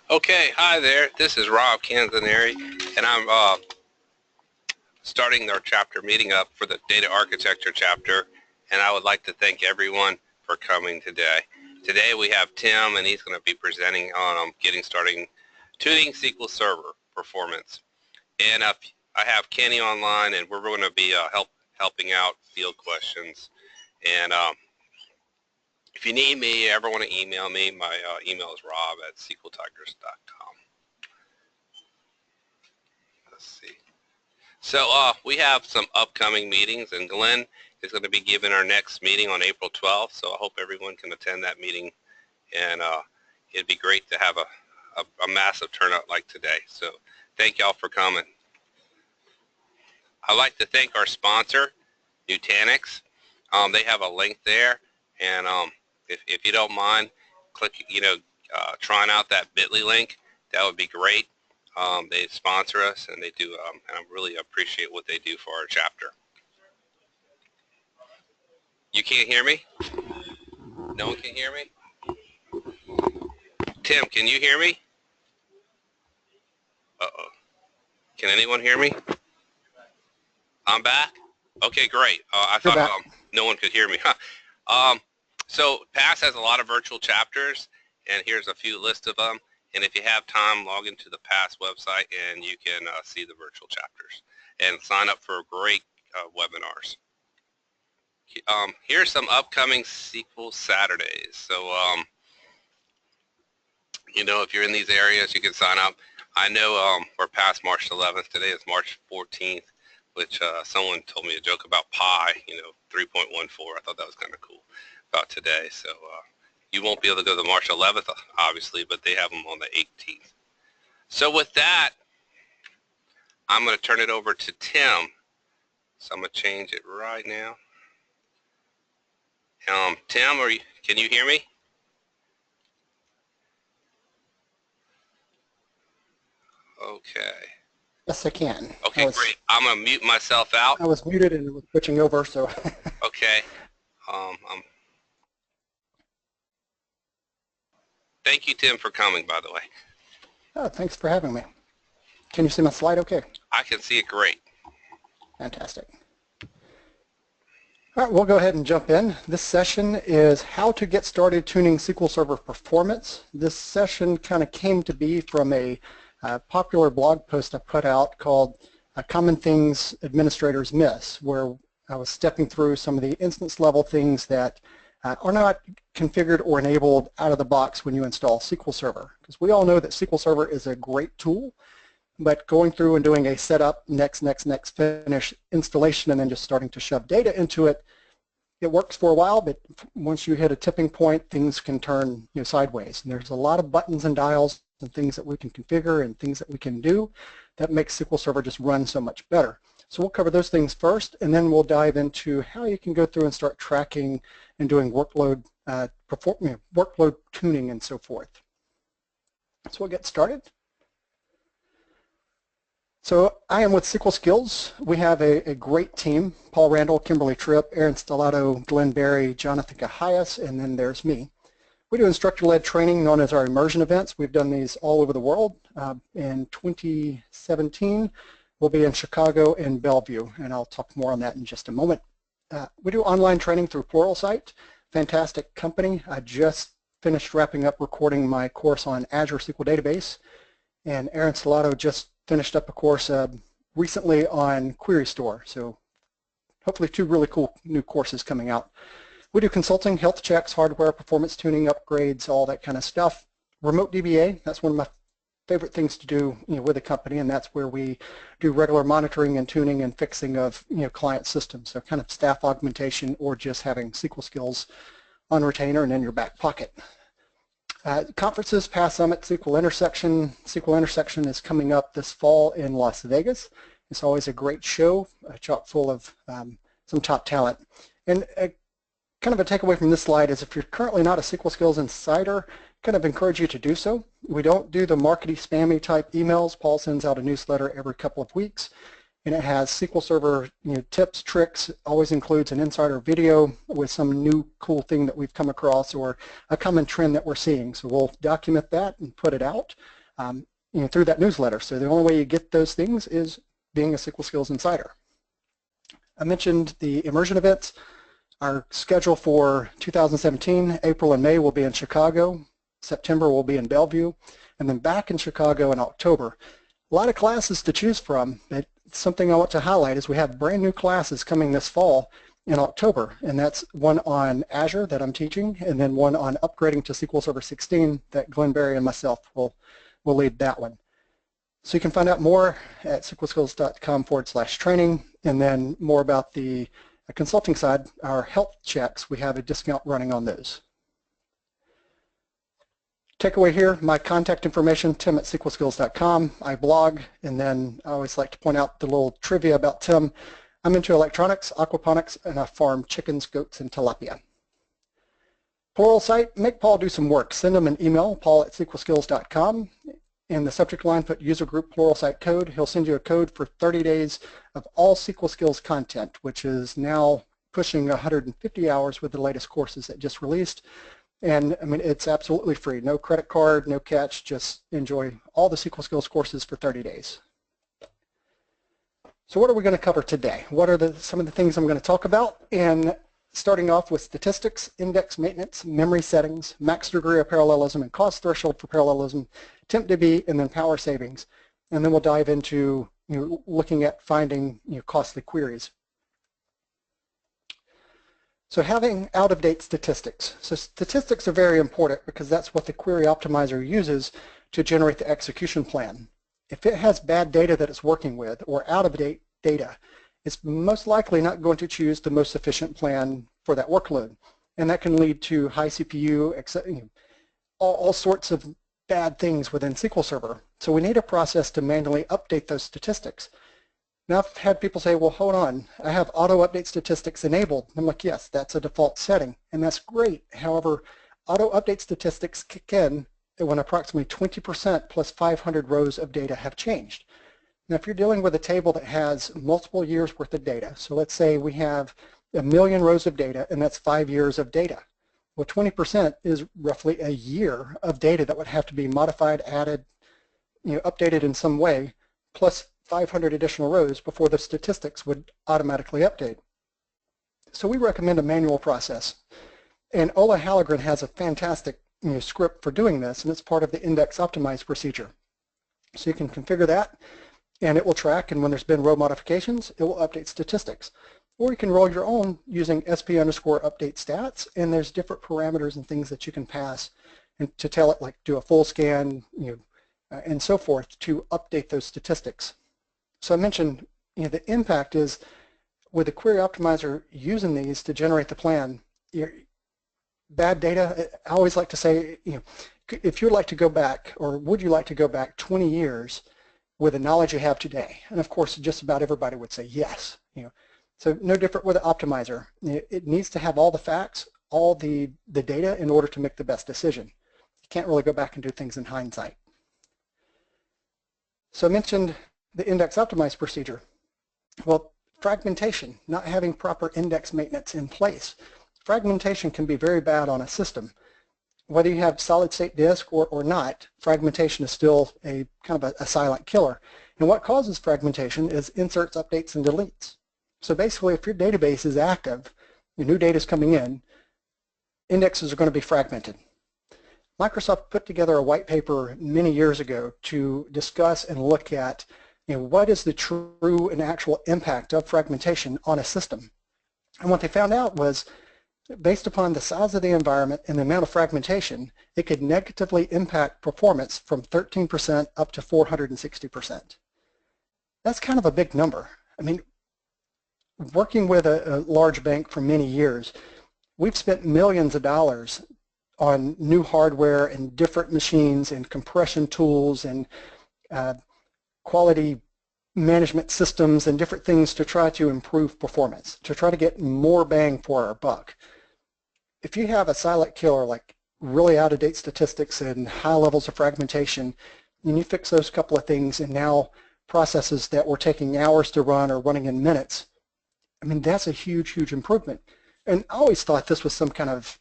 Okay, hi there. This is Rob Canzaneri, and I'm starting our chapter meeting up for the data architecture chapter, and I would like to thank everyone for coming today. Today we have Tim, and he's going to be presenting on getting started tuning SQL Server performance. And I have Kenny online, and we're going to be helping out field questions. And if you need me, ever want to email me, my email is rob@sqltigers.com. Let's see. So we have some upcoming meetings, and Glenn is going to be giving our next meeting on April 12th, so I hope everyone can attend that meeting, and it'd be great to have a massive turnout like today. So thank y'all for coming. I'd like to thank our sponsor, Nutanix. They have a link there, and if you don't mind, click, trying out that bit.ly link. That would be great. They sponsor us, and they do, and I really appreciate what they do for our chapter. You can't hear me? No one can hear me? Tim, can you hear me? Uh-oh. Can anyone hear me? I'm back? Okay, great. I thought no one could hear me. So PASS has a lot of virtual chapters, and here's a few lists of them. And if you have time, log into the PASS website, and you can see the virtual chapters and sign up for great webinars. Here's some upcoming SQL Saturdays. So, if you're in these areas, you can sign up. I know we're past March 11th. Today is March 14th, which someone told me a joke about pi, 3.14. I thought that was kind of cool about today. So you won't be able to go to March 11th, obviously, but they have them on the 18th. So with that, I'm going to turn it over to Tim. So I'm going to change it right now. Tim, can you hear me? Okay. Yes, I can. Okay, great. I'm going to mute myself out. I was muted and it was switching over, so. Okay. Thank you, Tim, for coming, by the way. Oh, thanks for having me. Can you see my slide okay? I can see it great. Fantastic. All right, we'll go ahead and jump in. This session is how to get started tuning SQL Server performance. This session kind of came to be from a popular blog post I put out called Common Things Administrators Miss, where I was stepping through some of the instance level things that are not configured or enabled out of the box when you install SQL Server. Because we all know that SQL Server is a great tool, but going through and doing a setup, next, finish installation, and then just starting to shove data into it, it works for a while, but once you hit a tipping point, things can turn sideways. And there's a lot of buttons and dials and things that we can configure and things that we can do that makes SQL Server just run so much better. So we'll cover those things first, and then we'll dive into how you can go through and start tracking and doing workload workload tuning and so forth. So we'll get started. So I am with SQL Skills. We have a great team: Paul Randall, Kimberly Tripp, Aaron Stellato, Glenn Berry, Jonathan Cahias, and then there's me. We do instructor-led training known as our immersion events. We've done these all over the world. In 2017, we'll be in Chicago and Bellevue, and I'll talk more on that in just a moment. We do online training through Pluralsight, fantastic company. I just finished wrapping up recording my course on Azure SQL Database, and Aaron Stellato just finished up a course recently on Query Store, so hopefully 2 really cool new courses coming out. We do consulting, health checks, hardware, performance tuning, upgrades, all that kind of stuff. Remote DBA, that's one of my favorite things to do with a company, and that's where we do regular monitoring and tuning and fixing of client systems, so kind of staff augmentation or just having SQL skills on retainer and in your back pocket. Conferences, PASS Summit, SQL Intersection. SQL Intersection is coming up this fall in Las Vegas. It's always a great show, chock full of some top talent. And kind of a takeaway from this slide is if you're currently not a SQL Skills Insider, kind of encourage you to do so. We don't do the markety, spammy type emails. Paul sends out a newsletter every couple of weeks. and it has SQL Server tips, tricks, always includes an insider video with some new cool thing that we've come across or a common trend that we're seeing. So we'll document that and put it out through that newsletter. So the only way you get those things is being a SQL Skills Insider. I mentioned the immersion events. Our schedule for 2017, April and May will be in Chicago. September will be in Bellevue, and then back in Chicago in October. A lot of classes to choose from. Something I want to highlight is we have brand new classes coming this fall in October, and that's one on Azure that I'm teaching, and then one on upgrading to SQL Server 16 that Glenn Berry and myself will lead that one. So you can find out more at sqlskills.com/training, and then more about the consulting side, our health checks, we have a discount running on those. Takeaway here, my contact information, tim@sqlskills.com. I blog, and then I always like to point out the little trivia about Tim. I'm into electronics, aquaponics, and I farm chickens, goats, and tilapia. Pluralsight, make Paul do some work. Send him an email, paul@sqlskills.com. In the subject line, put user group Pluralsight code. He'll send you a code for 30 days of all SQL Skills content, which is now pushing 150 hours with the latest courses that just released. And I mean, it's absolutely free. No credit card, no catch, just enjoy all the SQL Skills courses for 30 days. So what are we going to cover today? What are some of the things I'm going to talk about? And starting off with statistics, index maintenance, memory settings, max degree of parallelism and cost threshold for parallelism, tempdb, and then power savings. And then we'll dive into looking at finding costly queries. So having out-of-date statistics. So statistics are very important because that's what the query optimizer uses to generate the execution plan. If it has bad data that it's working with or out-of-date data, it's most likely not going to choose the most efficient plan for that workload. And that can lead to high CPU, all sorts of bad things within SQL Server. So we need a process to manually update those statistics. Now I've had people say, well, hold on, I have auto-update statistics enabled. I'm like, yes, that's a default setting, and that's great. However, auto-update statistics kick in when approximately 20% plus 500 rows of data have changed. Now if you're dealing with a table that has multiple years worth of data, so let's say we have 1 million rows of data, and that's 5 years of data. Well, 20% is roughly a year of data that would have to be modified, added, updated in some way, plus 500 additional rows before the statistics would automatically update. So we recommend a manual process. And Ola Hallegren has a fantastic script for doing this, and it's part of the index optimize procedure. So you can configure that, and it will track, and when there's been row modifications, it will update statistics. Or you can roll your own using sp_update stats, and there's different parameters and things that you can pass and to tell it, like do a full scan, and so forth, to update those statistics. So I mentioned, the impact is with the query optimizer using these to generate the plan. Bad data, I always like to say, if you'd like to go back, or would you like to go back 20 years with the knowledge you have today? And of course, just about everybody would say yes. So no different with the optimizer. It needs to have all the facts, all the data in order to make the best decision. You can't really go back and do things in hindsight. So I mentioned the index optimize procedure. Well, fragmentation, not having proper index maintenance in place. Fragmentation can be very bad on a system. Whether you have solid state disk or not, fragmentation is still a kind of a silent killer. And what causes fragmentation is inserts, updates, and deletes. So basically, if your database is active, your new data is coming in, indexes are going to be fragmented. Microsoft put together a white paper many years ago to discuss and look at what is the true and actual impact of fragmentation on a system. And what they found out was, based upon the size of the environment and the amount of fragmentation, it could negatively impact performance from 13% up to 460%. That's kind of a big number. I mean, working with a large bank for many years, we've spent millions of dollars on new hardware and different machines and compression tools and quality management systems and different things to try to improve performance, to try to get more bang for our buck. If you have a silent killer like really out-of-date statistics and high levels of fragmentation, and you fix those couple of things, and now processes that were taking hours to run or running in minutes. I mean, that's a huge, huge improvement. And I always thought this was some kind of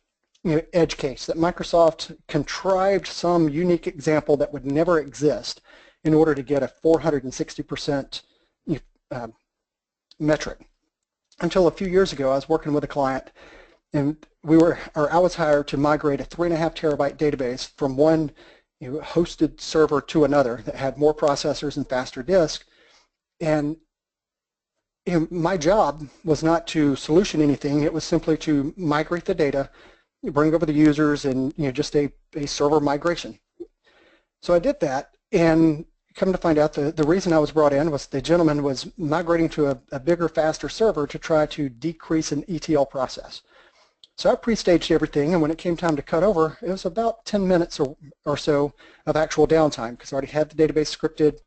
edge case, that Microsoft contrived some unique example that would never exist in order to get a 460% metric. Until a few years ago, I was working with a client, and I was hired to migrate a 3.5 terabyte database from one hosted server to another that had more processors and faster disk. And my job was not to solution anything. It was simply to migrate the data, bring over the users, and just a server migration. So I did that, and come to find out the reason I was brought in was the gentleman was migrating to a bigger, faster server to try to decrease an ETL process. So I pre-staged everything, and when it came time to cut over, it was about 10 minutes or so of actual downtime because I already had the database scripted.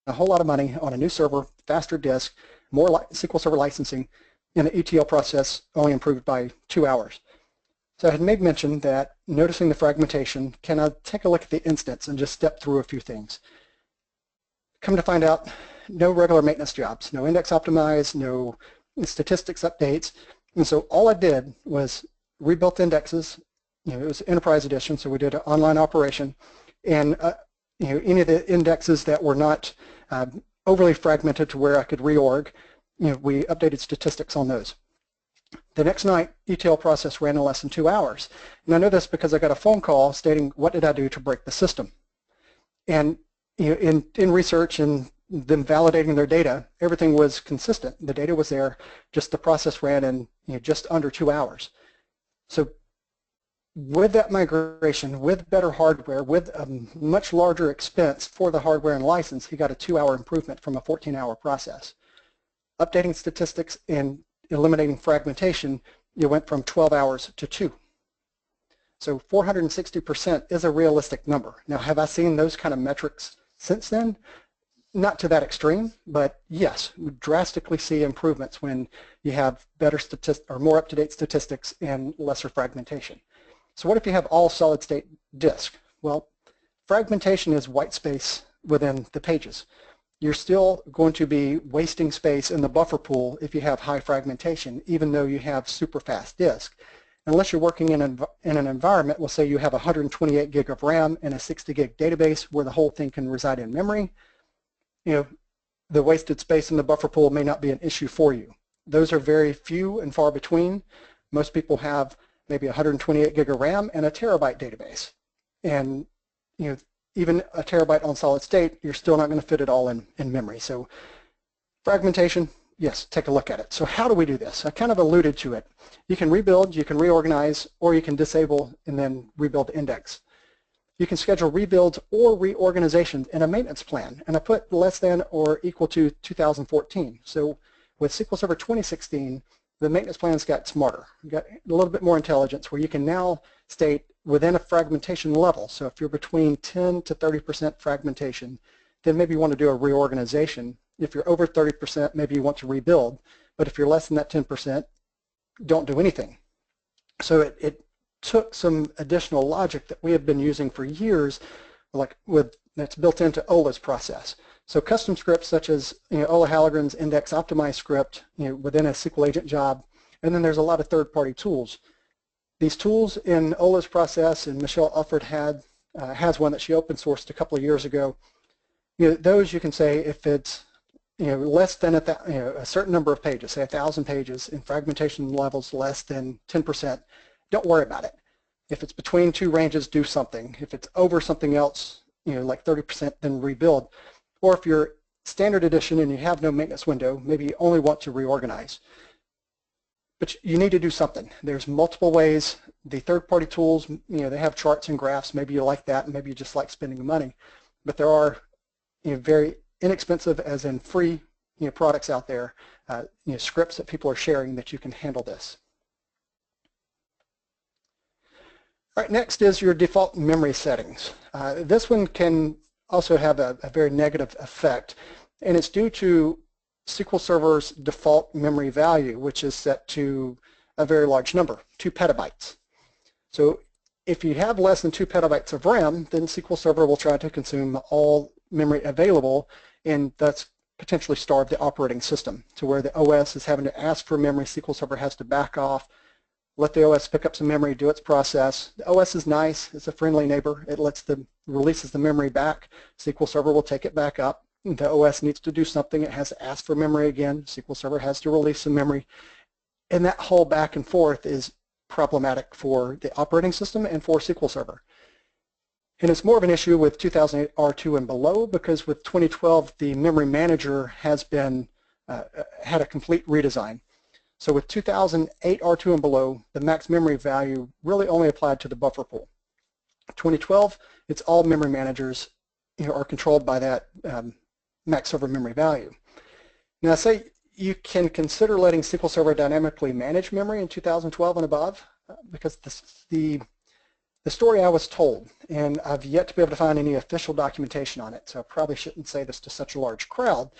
A whole lot of money on a new server, faster disk, more SQL Server licensing, and the ETL process only improved by 2 hours. So I had made mention that noticing the fragmentation, can I take a look at the instance and just step through a few things? Come to find out, no regular maintenance jobs, no index optimize, no statistics updates. And so all I did was rebuilt the indexes. It was Enterprise Edition, so we did an online operation. And any of the indexes that were not overly fragmented to where I could reorg, we updated statistics on those. The next night, ETL process ran in less than 2 hours. And I know this because I got a phone call stating, what did I do to break the system? And in research and them validating their data, everything was consistent. The data was there, just the process ran in just under 2 hours. So with that migration, with better hardware, with a much larger expense for the hardware and license, he got a 2-hour improvement from a 14-hour process. Updating statistics and eliminating fragmentation, you went from 12 hours to 2. So 460% is a realistic number. Now, have I seen those kind of metrics since then? Not to that extreme, but yes, we drastically see improvements when you have better statistics or more up-to-date statistics and lesser fragmentation. So what if you have all solid-state disk? Well, fragmentation is white space within the pages. You're still going to be wasting space in the buffer pool if you have high fragmentation, even though you have super fast disk. Unless you're working in an environment, we'll say you have 128 gig of RAM and a 60 gig database where the whole thing can reside in memory. The wasted space in the buffer pool may not be an issue for you. Those are very few and far between. Most people have maybe 128 gig of RAM and a terabyte database. And even a terabyte on solid state, you're still not going to fit it all in memory. So fragmentation, yes, take a look at it. So how do we do this? I kind of alluded to it. You can rebuild, you can reorganize, or you can disable and then rebuild the index. You can schedule rebuilds or reorganizations in a maintenance plan, and I put less than or equal to 2014. So with SQL Server 2016, the maintenance plans got smarter. You got a little bit more intelligence where you can now state within a fragmentation level. So if you're between 10 to 30% fragmentation, then maybe you want to do a reorganization. If you're over 30%, maybe you want to rebuild. But if you're less than that 10%, don't do anything. So it took some additional logic that we have been using for years, that's built into Ola's process. So custom scripts such as Ola Hallegren's index optimize script within a SQL agent job, and then there's a lot of third-party tools. These tools in Ola's process, and Michelle Ufford has one that she open sourced a couple of years ago. Those you can say if it's less than a certain number of pages, say 1,000 pages, and fragmentation levels less than 10%, don't worry about it. If it's between two ranges, do something. If it's over something else, like 30%, then rebuild. Or if you're standard edition and you have no maintenance window, maybe you only want to reorganize. But you need to do something. There's multiple ways. The third-party tools, they have charts and graphs. Maybe you like that, and maybe you just like spending the money. But there are very inexpensive as in free products out there, scripts that people are sharing that you can handle this. All right, next is your default memory settings. This one can also have a very negative effect, and it's due to SQL Server's default memory value, which is set to a very large number, 2 petabytes. So if you have less than 2 petabytes of RAM, then SQL Server will try to consume all memory available, and that's potentially starve the operating system to where the OS is having to ask for memory. SQL Server has to back off, let the OS pick up some memory, do its process. The OS is nice. It's a friendly neighbor. It releases the memory back. SQL Server will take it back up. The OS needs to do something. It has to ask for memory again. SQL Server has to release some memory. And that whole back and forth is problematic for the operating system and for SQL Server. And it's more of an issue with 2008 R2 and below, because with 2012 the memory manager has been had a complete redesign. So with 2008 R2 and below, the max memory value really only applied to the buffer pool. 2012, it's all memory managers are controlled by that max server memory value. Now say you can consider letting SQL Server dynamically manage memory in 2012 and above, because the story I was told, and I've yet to be able to find any official documentation on it, so I probably shouldn't say this to such a large crowd,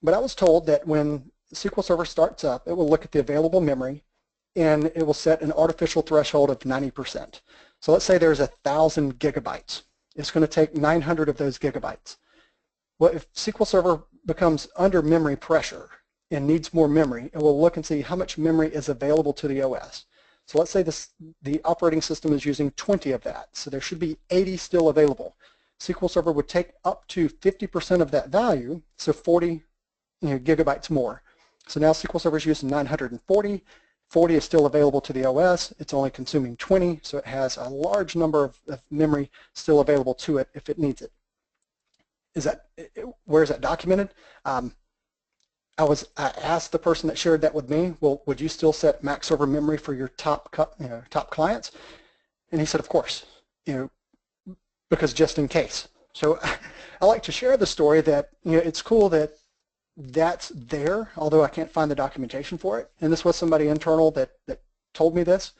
but I was told that when SQL Server starts up, it will look at the available memory and it will set an artificial threshold of 90%. So let's say there's 1,000 gigabytes. It's going to take 900 of those gigabytes. Well, if SQL Server becomes under memory pressure and needs more memory, it will look and see how much memory is available to the OS. So let's say the operating system is using 20 of that, so there should be 80 still available. SQL Server would take up to 50% of that value, so 40 gigabytes more. So now SQL Server is using 940. 40 is still available to the OS. It's only consuming 20, so it has a large number of memory still available to it if it needs it. Where is that documented? I asked the person that shared that with me, well, would you still set max server memory for your top clients? And he said, of course, because just in case. So I like to share the story that it's cool that that's there, although I can't find the documentation for it. And this was somebody internal that told me this,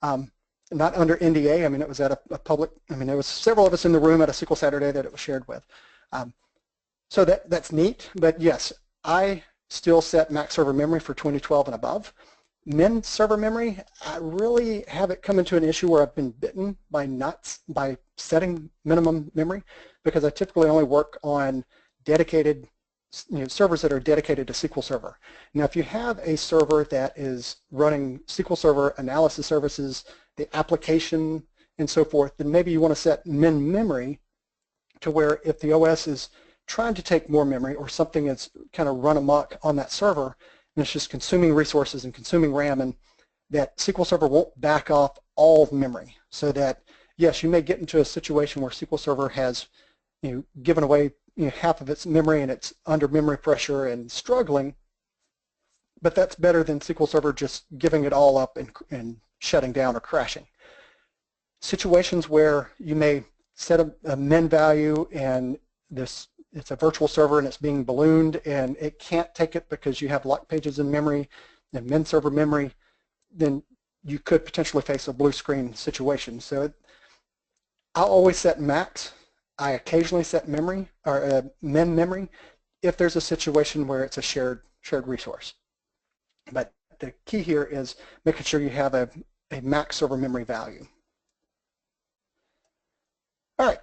not under NDA. I mean, it was at a public, there was several of us in the room at a SQL Saturday that it was shared with. So that's neat, but yes, I still set max server memory for 2012 and above. Min server memory, I really have it come into an issue where I've been bitten by setting minimum memory, because I typically only work on dedicated servers that are dedicated to SQL Server. Now, if you have a server that is running SQL Server analysis services, the application, and so forth, then maybe you want to set min memory to where if the OS is trying to take more memory or something is kind of run amok on that server and it's just consuming resources and consuming RAM, and that SQL Server won't back off all memory. So that, yes, you may get into a situation where SQL Server has given away half of its memory and it's under memory pressure and struggling, but that's better than SQL Server just giving it all up and shutting down or crashing. Situations where you may set a min value and it's a virtual server and it's being ballooned and it can't take it because you have locked pages in memory and min server memory, then you could potentially face a blue screen situation. So I'll always set max. I occasionally set memory or min memory if there's a situation where it's a shared resource. But the key here is making sure you have a max server memory value. All right,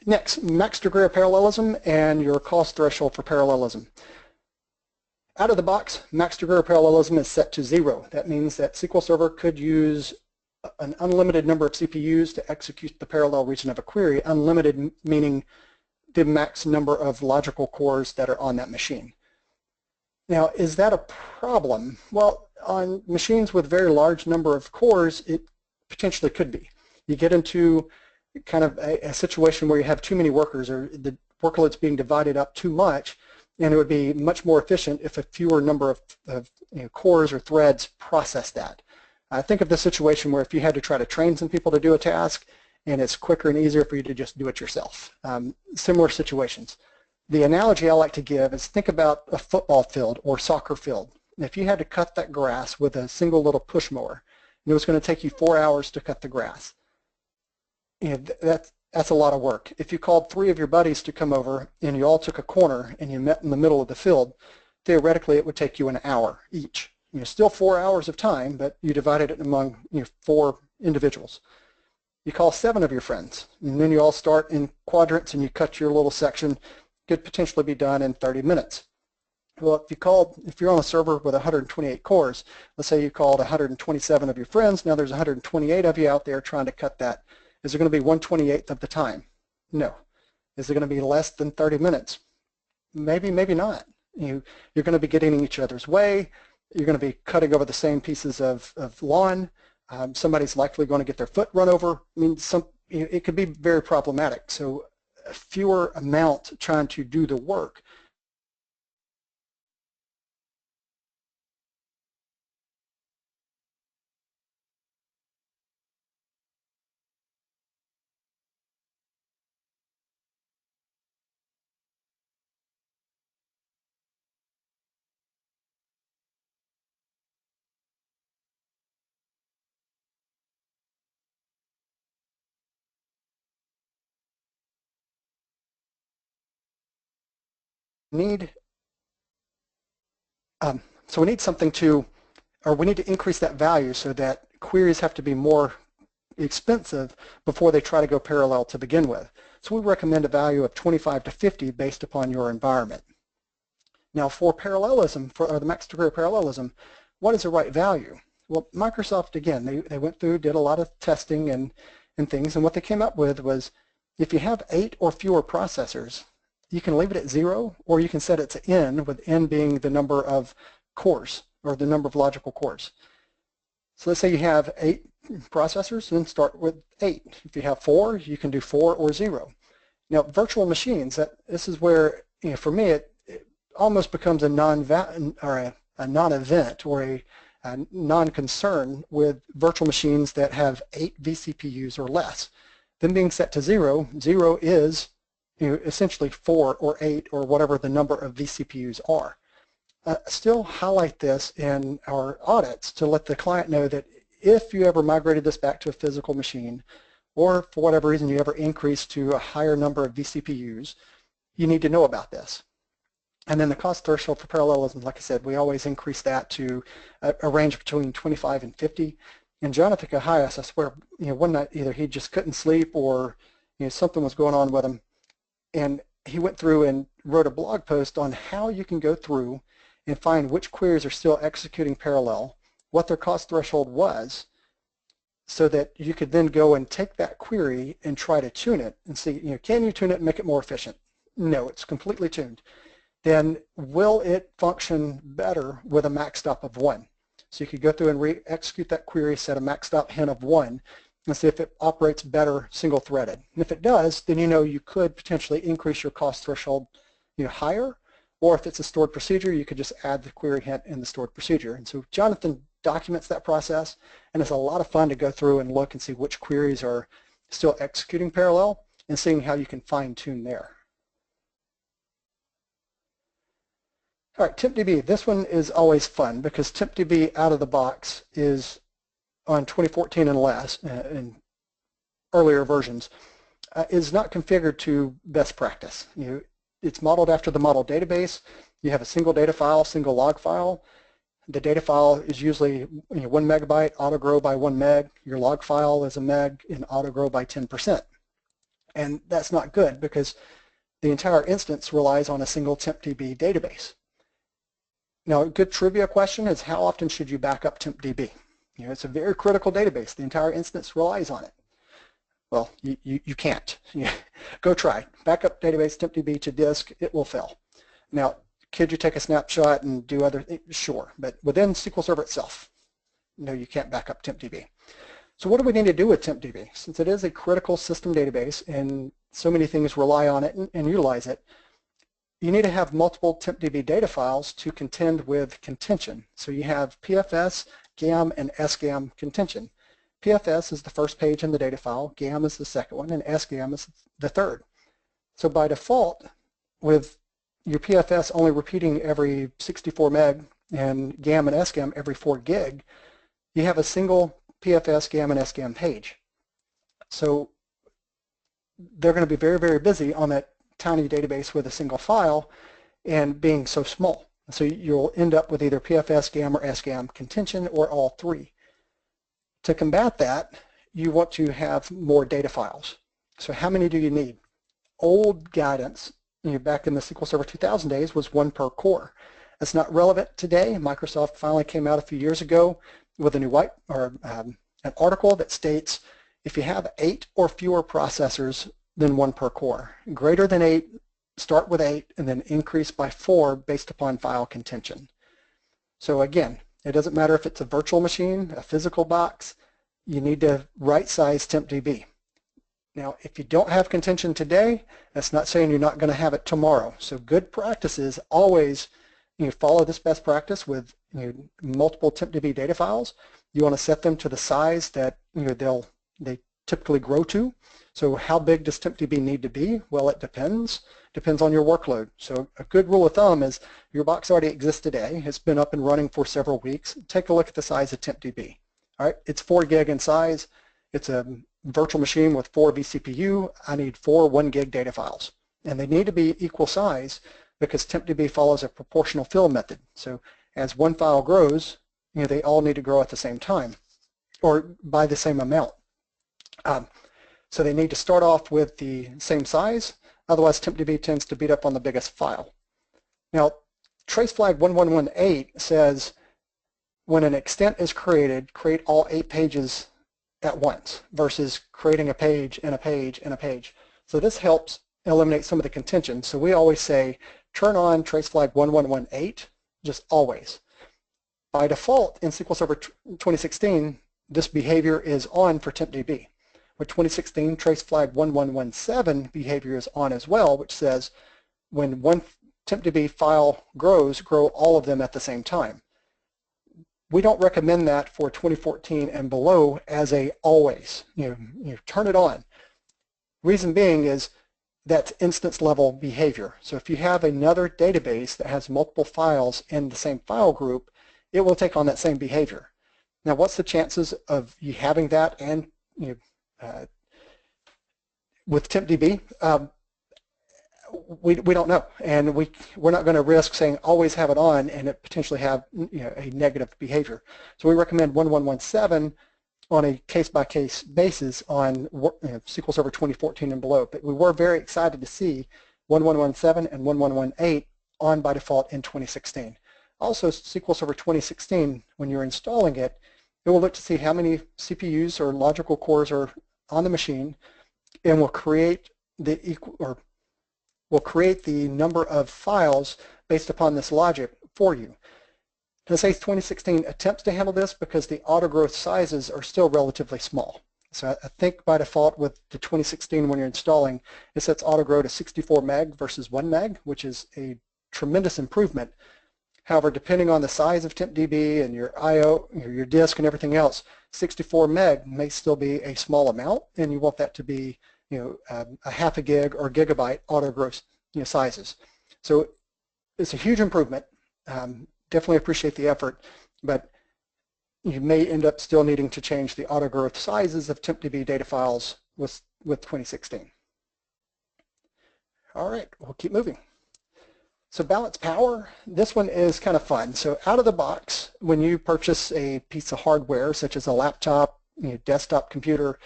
next, max degree of parallelism and your cost threshold for parallelism. Out of the box, max degree of parallelism is set to 0. That means that SQL Server could use an unlimited number of CPUs to execute the parallel region of a query, unlimited meaning the max number of logical cores that are on that machine. Now, is that a problem? Well, on machines with very large number of cores, it potentially could be. You get into kind of a situation where you have too many workers or the workload's being divided up too much, and it would be much more efficient if a fewer number of cores or threads process that. Think of the situation where if you had to try to train some people to do a task and it's quicker and easier for you to just do it yourself. Similar situations. The analogy I like to give is think about a football field or soccer field. If you had to cut that grass with a single little push mower, and it was going to take you 4 hours to cut the grass, that's a lot of work. If you called 3 of your buddies to come over and you all took a corner and you met in the middle of the field, theoretically it would take you an hour each. Still 4 hours of time, but you divided it among 4 individuals. You call 7 of your friends, and then you all start in quadrants and you cut your little section. Could potentially be done in 30 minutes. Well, if you're on a server with 128 cores, let's say you called 127 of your friends, now there's 128 of you out there trying to cut that. Is it going to be 1/28th of the time? No. Is it going to be less than 30 minutes? Maybe, maybe not. You're going to be getting in each other's way. You're going to be cutting over the same pieces of lawn. Somebody's likely going to get their foot run over. I mean, it could be very problematic. So a fewer amount trying to do the work. So we need something we need to increase that value so that queries have to be more expensive before they try to go parallel to begin with. So we recommend a value of 25 to 50 based upon your environment. Now for parallelism, or the max degree of parallelism, what is the right value? Well, Microsoft, again, they went through, did a lot of testing and things, and what they came up with was if you have 8 or fewer processors, you can leave it at 0, or you can set it to n, with n being the number of cores, or the number of logical cores. So let's say you have 8 processors, then start with 8. If you have 4, you can do 4 or 0. Now, virtual machines, this is where, for me, it almost becomes a non-event or a non-concern with virtual machines that have 8 vCPUs or less. Them being set to 0, 0 is essentially 4 or 8 or whatever the number of vCPUs are. Still highlight this in our audits to let the client know that if you ever migrated this back to a physical machine, or for whatever reason you ever increased to a higher number of vCPUs, you need to know about this. And then the cost threshold for parallelism, like I said, we always increase that to a range between 25 and 50. And Jonathan Cahias, I swear, one night either he just couldn't sleep or something was going on with him, and he went through and wrote a blog post on how you can go through and find which queries are still executing parallel, what their cost threshold was, so that you could then go and take that query and try to tune it and see, can you tune it and make it more efficient? No, it's completely tuned. Then will it function better with a max stop of 1? So you could go through and re-execute that query, set a max stop hen of 1, and see if it operates better single-threaded. And if it does, then you could potentially increase your cost threshold higher, or if it's a stored procedure, you could just add the query hint in the stored procedure. And so Jonathan documents that process, and it's a lot of fun to go through and look and see which queries are still executing parallel and seeing how you can fine-tune there. All right, tempdb. This one is always fun because tempdb out of the box is on 2014 and less, in earlier versions, is not configured to best practice. It's modeled after the model database. You have a single data file, single log file. The data file is usually 1 megabyte, auto-grow by 1 meg. Your log file is a meg and auto-grow by 10%. And that's not good because the entire instance relies on a single tempdb database. Now, a good trivia question is how often should you back up tempdb? It's a very critical database. The entire instance relies on it. Well, you can't. Go try. Backup database tempdb to disk, it will fail. Now, could you take a snapshot and do other things? Sure, but within SQL Server itself, no, you can't back up tempdb. So what do we need to do with tempdb? Since it is a critical system database and so many things rely on it and utilize it, you need to have multiple tempdb data files to contend with contention. So you have PFS, GAM, and SGAM contention. PFS is the first page in the data file, GAM is the second one, and SGAM is the third. So by default, with your PFS only repeating every 64 meg and GAM and SGAM every 4 gig, you have a single PFS, GAM, and SGAM page. So they're going to be very, very busy on that tiny database with a single file and being so small. So you'll end up with either PFS, GAM, or SGAM contention, or all three. To combat that, you want to have more data files. So how many do you need? Old guidance, back in the SQL Server 2000 days, was 1 per core. That's not relevant today. Microsoft finally came out a few years ago with a new an article that states if you have 8 or fewer processors, then 1 per core. Greater than 8, start with 8, and then increase by 4 based upon file contention. So again, it doesn't matter if it's a virtual machine, a physical box, you need to right-size tempdb. Now, if you don't have contention today, that's not saying you're not going to have it tomorrow. So good practices always, follow this best practice with multiple tempdb data files. You want to set them to the size that they typically grow to. So how big does tempdb need to be? Well, it depends. Depends on your workload. So a good rule of thumb is your box already exists today. It's been up and running for several weeks. Take a look at the size of tempdb. All right, it's 4 gig in size. It's a virtual machine with 4 vCPU. I need 4 1 gig data files. And they need to be equal size because tempdb follows a proportional fill method. So as one file grows, they all need to grow at the same time or by the same amount. So they need to start off with the same size. Otherwise, tempdb tends to beat up on the biggest file. Now, trace flag 1118 says when an extent is created, create all 8 pages at once versus creating a page and a page and a page. So this helps eliminate some of the contention. So we always say turn on trace flag 1118, just always. By default in SQL Server 2016, this behavior is on for tempdb. With 2016, trace flag 1117 behavior is on as well, which says when one tempdb file grows, grow all of them at the same time. We don't recommend that for 2014 and below as a always. Turn it on. Reason being is that's instance level behavior. So if you have another database that has multiple files in the same file group, it will take on that same behavior. Now, what's the chances of you having that and with tempdb? We don't know, and we're not going to risk saying always have it on and it potentially have a negative behavior. So we recommend 1117 on a case-by-case basis on SQL Server 2014 and below. But we were very excited to see 1117 and 1118 on by default in 2016. Also, SQL Server 2016, when you're installing it, it will look to see how many CPUs or logical cores are on the machine, and will create the number of files based upon this logic for you. Let's say 2016 attempts to handle this because the auto growth sizes are still relatively small. So I think by default with the 2016 when you're installing, it sets auto grow to 64 meg versus 1 meg, which is a tremendous improvement. However, depending on the size of tempdb and your I/O, your disk and everything else, 64 meg may still be a small amount, and you want that to be a half a gig or gigabyte auto growth sizes. So it's a huge improvement. Definitely appreciate the effort, but you may end up still needing to change the auto growth sizes of tempdb data files with 2016. All right, we'll keep moving. So balance power, this one is kind of fun. So out of the box, when you purchase a piece of hardware such as a laptop, desktop computer,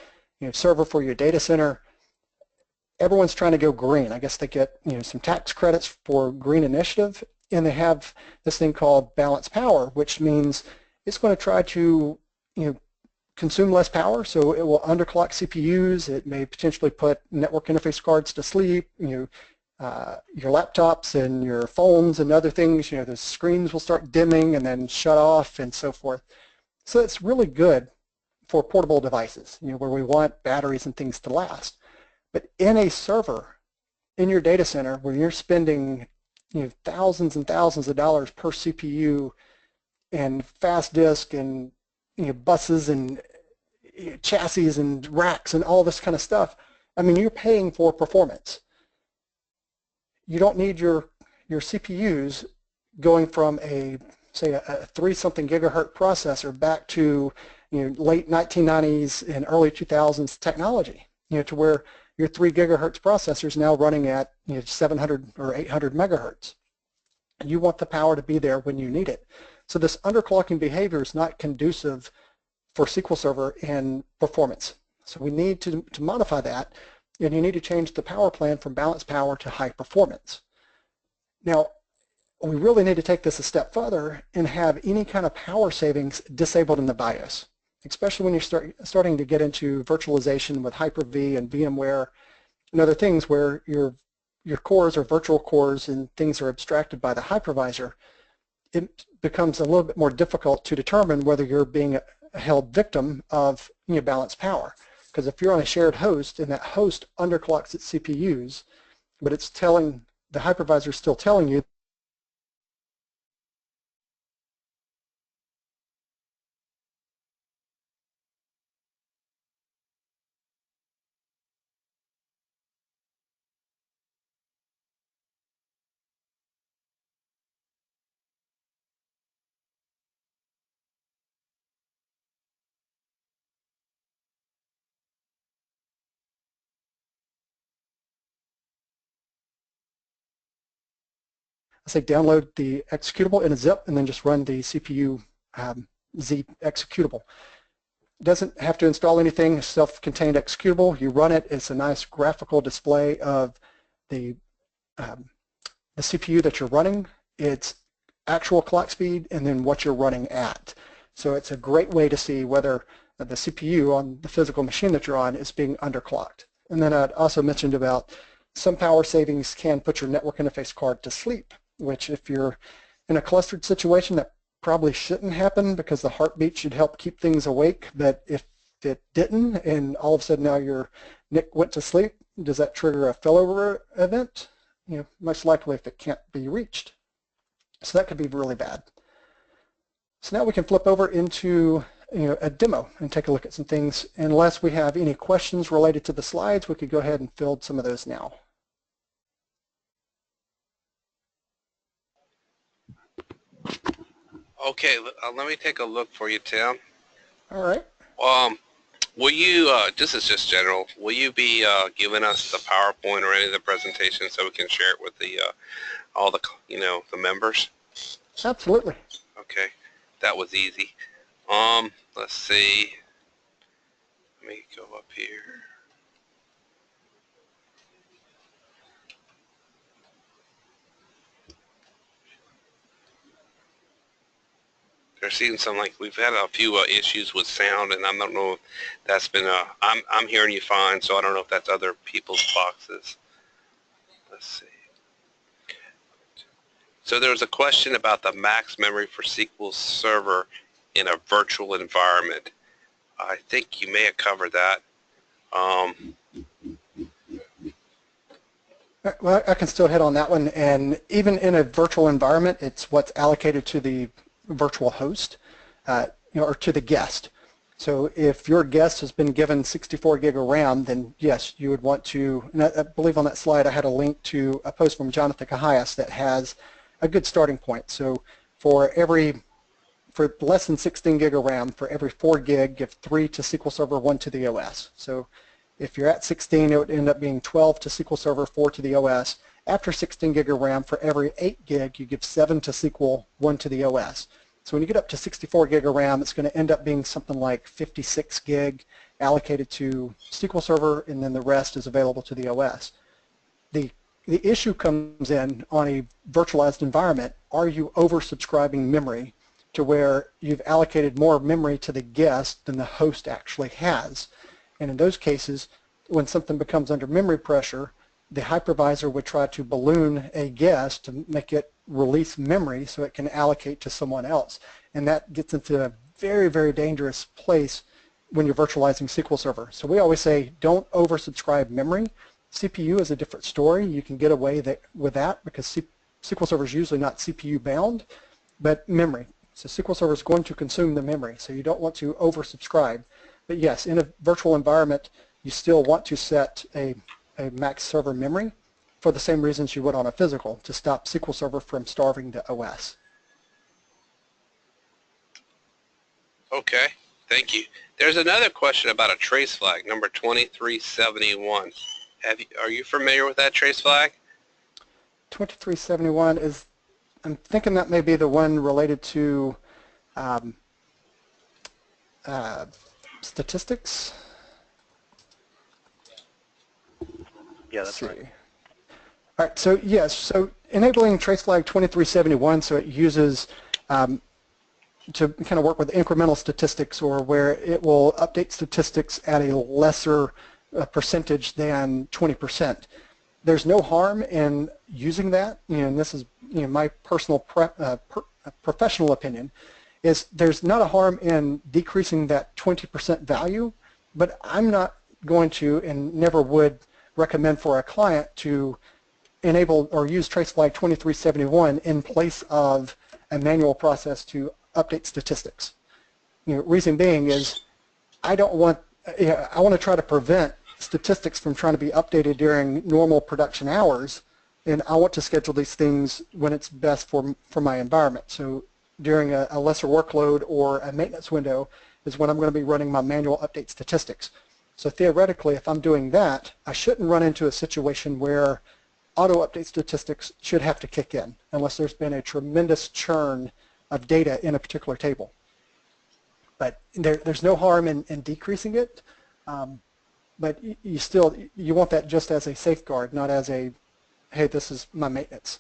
server for your data center, everyone's trying to go green. I guess they get some tax credits for green initiative, and they have this thing called balance power, which means it's going to try to consume less power, so it will underclock CPUs. It may potentially put network interface cards to sleep. Your laptops and your phones and other things, the screens will start dimming and then shut off and so forth. So it's really good for portable devices, where we want batteries and things to last. But in a server, in your data center, where you're spending thousands and thousands of dollars per CPU and fast disk and buses and chassis and racks and all this kind of stuff, I mean, you're paying for performance. you don't need your CPUs going from say a 3-something gigahertz processor back to late 1990s and early 2000s technology, to where your 3 gigahertz processor is now running at 700 or 800 megahertz. You want the power to be there when you need it. So this underclocking behavior is not conducive for SQL Server and performance. So we need to modify that, and you need to change the power plan from balanced power to high performance. Now, we really need to take this a step further and have any kind of power savings disabled in the BIOS, especially when you're starting to get into virtualization with Hyper-V and VMware and other things where your cores are virtual cores and things are abstracted by the hypervisor. It becomes a little bit more difficult to determine whether you're being held victim of balanced power. Because if you're on a shared host and that host underclocks its CPUs, but it's telling the hypervisor is still telling you say download the executable in a zip and then just run the CPU Z executable. It doesn't have to install anything, it's self-contained executable. You run it, it's a nice graphical display of the CPU that you're running, its actual clock speed, and then what you're running at. So it's a great way to see whether the CPU on the physical machine that you're on is being underclocked. And then I'd also mentioned about some power savings can put your network interface card to sleep, which if you're in a clustered situation, that probably shouldn't happen because the heartbeat should help keep things awake. But if it didn't and all of a sudden now your NIC went to sleep, does that trigger a failover event? Most likely if it can't be reached. So that could be really bad. So now we can flip over into a demo and take a look at some things. Unless we have any questions related to the slides, we could go ahead and field some of those now. Okay, let me take a look for you, Tim. All right. Will you, this is just general, will you be giving us the PowerPoint or any of the presentation so we can share it with the all the, the members? Absolutely. Okay, that was easy. Let's see. Let me go up here. There seems some we've had a few issues with sound, and I don't know if that's been I'm hearing you fine, so I don't know if that's other people's boxes. Let's see. So there was a question about the max memory for SQL Server in a virtual environment. I think you may have covered that. Well, I can still hit on that one, and even in a virtual environment, it's what's allocated to the virtual host, or to the guest. So if your guest has been given 64 gig of RAM, then yes, you would want to, and I believe on that slide I had a link to a post from Jonathan Cahias that has a good starting point. So for less than 16 gig of RAM, for every 4 gig, give 3 to SQL Server, 1 to the OS. So if you're at 16, it would end up being 12 to SQL Server, 4 to the OS. After 16 gig of RAM, for every 8 gig, you give 7 to SQL, 1 to the OS. So when you get up to 64 gig of RAM, it's going to end up being something like 56 gig allocated to SQL Server, and then the rest is available to the OS. The issue comes in on a virtualized environment. Are you oversubscribing memory to where you've allocated more memory to the guest than the host actually has? And in those cases, when something becomes under memory pressure, the hypervisor would try to balloon a guest to make it release memory so it can allocate to someone else. And that gets into a very, very dangerous place when you're virtualizing SQL Server. So we always say don't oversubscribe memory. CPU is a different story. You can get away with that because SQL Server is usually not CPU bound, but memory. So SQL Server is going to consume the memory, so you don't want to oversubscribe. But yes, in a virtual environment, you still want to set a max server memory. for the same reasons you would on a physical, to stop SQL Server from starving the OS. Okay, thank you. There's another question about a trace flag, number 2371. Are you familiar with that trace flag? 2371 is, I'm thinking that may be the one related to statistics. Yeah, that's right. All right, so yes, so enabling trace flag 2371, so it uses to kind of work with incremental statistics, or where it will update statistics at a lesser percentage than 20%. There's no harm in using that, and this is my personal professional opinion, is there's not a harm in decreasing that 20% value, but I'm not going to and never would recommend for a client to enable or use trace flag 2371 in place of a manual process to update statistics. Reason being is I don't want, I want to try to prevent statistics from trying to be updated during normal production hours, and I want to schedule these things when it's best for my environment. So during a lesser workload or a maintenance window is when I'm going to be running my manual update statistics. So theoretically, if I'm doing that, I shouldn't run into a situation where auto update statistics should have to kick in unless there's been a tremendous churn of data in a particular table. But there's no harm in decreasing it, but you want that just as a safeguard, not as a, hey, this is my maintenance.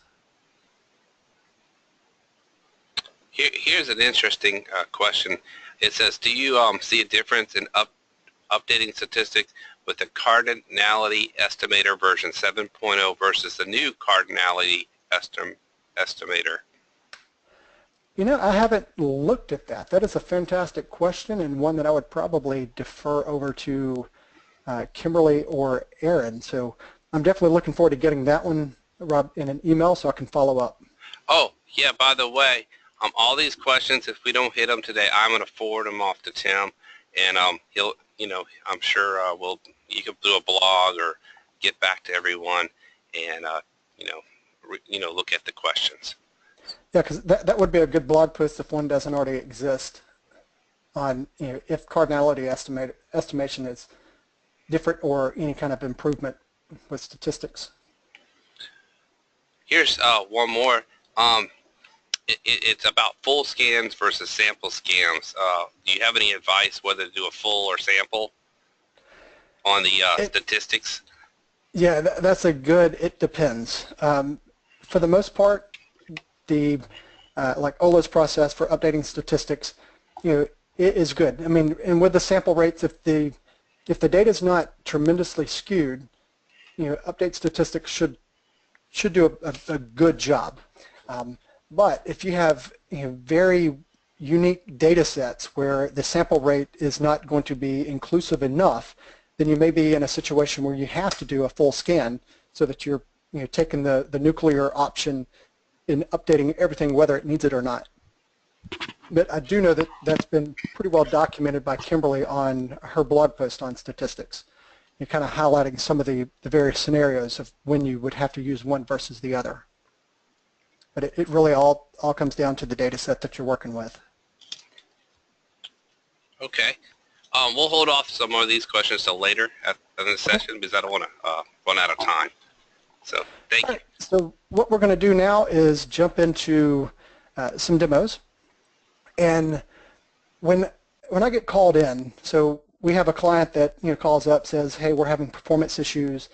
Here's an interesting question. It says, do you see a difference in updating statistics with the cardinality estimator version 7.0 versus the new cardinality estimator? I haven't looked at that. That is a fantastic question, and one that I would probably defer over to Kimberly or Aaron. So I'm definitely looking forward to getting that one, Rob, in an email so I can follow up. Oh, yeah, by the way, all these questions, if we don't hit them today, I'm going to forward them off to Tim, and he'll, I'm sure you can do a blog or get back to everyone and, look at the questions. Yeah, because that would be a good blog post if one doesn't already exist on, if cardinality estimation is different or any kind of improvement with statistics. Here's one more. It's about full scans versus sample scans. Do you have any advice whether to do a full or sample on the statistics? Yeah, that's a good, it depends. For the most part, the like Ola's process for updating statistics, it is good. I mean, and with the sample rates, if the data is not tremendously skewed, update statistics should do a good job. But if you have very unique data sets where the sample rate is not going to be inclusive enough, then you may be in a situation where you have to do a full scan so that you're taking the nuclear option in updating everything whether it needs it or not. But I do know that that's been pretty well documented by Kimberly on her blog post on statistics. You're kind of highlighting some of the various scenarios of when you would have to use one versus the other. But it really all comes down to the data set that you're working with. Okay. We'll hold off some more of these questions till later in the session because I don't want to run out of time. So thank you. So what we're going to do now is jump into some demos. And when I get called in, so we have a client that calls up, says, hey, we're having performance issues.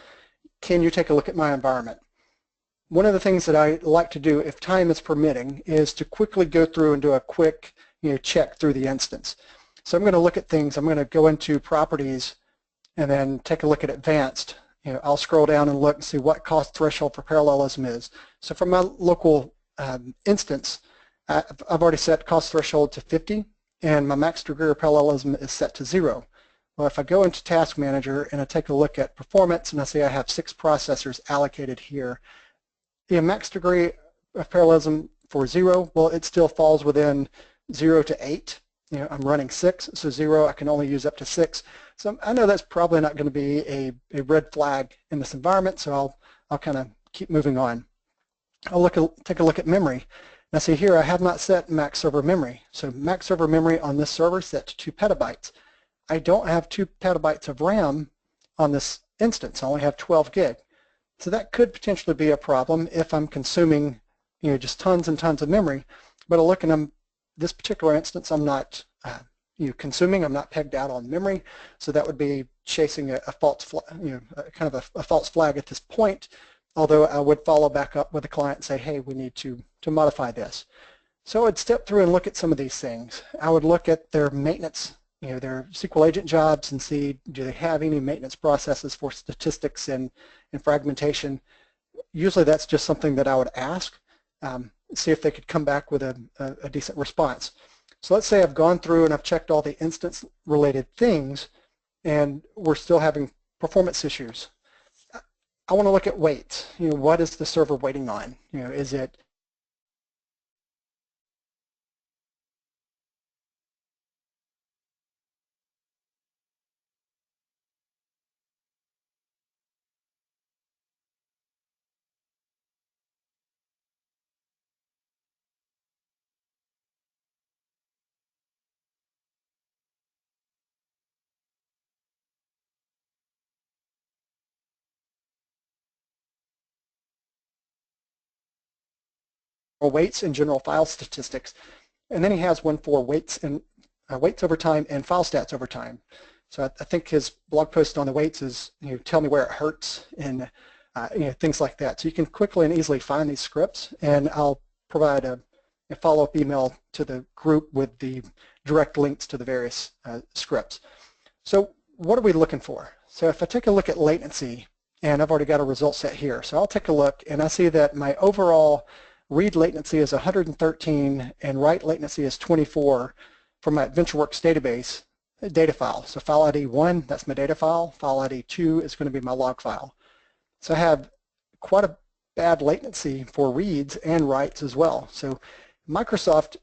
Can you take a look at my environment? One of the things that I like to do, if time is permitting, is to quickly go through and do a quick check through the instance. So I'm going to look at things. I'm going to go into properties and then take a look at advanced. I'll scroll down and look and see what cost threshold for parallelism is. So for my local instance, I've already set cost threshold to 50, and my max degree of parallelism is set to 0. Well, if I go into Task Manager and I take a look at performance and I see I have 6 processors allocated here, the max degree of parallelism for 0, well, it still falls within 0 to 8. I'm running 6, so 0, I can only use up to 6. So I know that's probably not going to be a red flag in this environment, so I'll kind of keep moving on. I'll take a look at memory. Now see here, I have not set max server memory. So max server memory on this server is set to 2 petabytes. I don't have 2 petabytes of RAM on this instance. I only have 12 gig. So that could potentially be a problem if I'm consuming, just tons and tons of memory. But I'll look at this particular instance, I'm not consuming. I'm not pegged out on memory. So that would be chasing a false, kind of a false flag at this point. Although I would follow back up with the client and say, hey, we need to modify this. So I would step through and look at some of these things. I would look at their maintenance, their SQL agent jobs and see, do they have any maintenance processes for statistics and fragmentation. Usually that's just something that I would ask, see if they could come back with a decent response. So let's say I've gone through and I've checked all the instance-related things and we're still having performance issues. I want to look at weights. What is the server waiting on? Is it weights and general file statistics? And then he has one for weights and weights over time and file stats over time. So I think his blog post on the weights is, tell me where it hurts and things like that. So you can quickly and easily find these scripts, and I'll provide a follow-up email to the group with the direct links to the various scripts. So what are we looking for? So if I take a look at latency, and I've already got a result set here, so I'll take a look and I see that my overall read latency is 113 and write latency is 24 for my AdventureWorks database data file. So file ID 1, that's my data file. File ID 2 is going to be my log file. So I have quite a bad latency for reads and writes as well. So Microsoft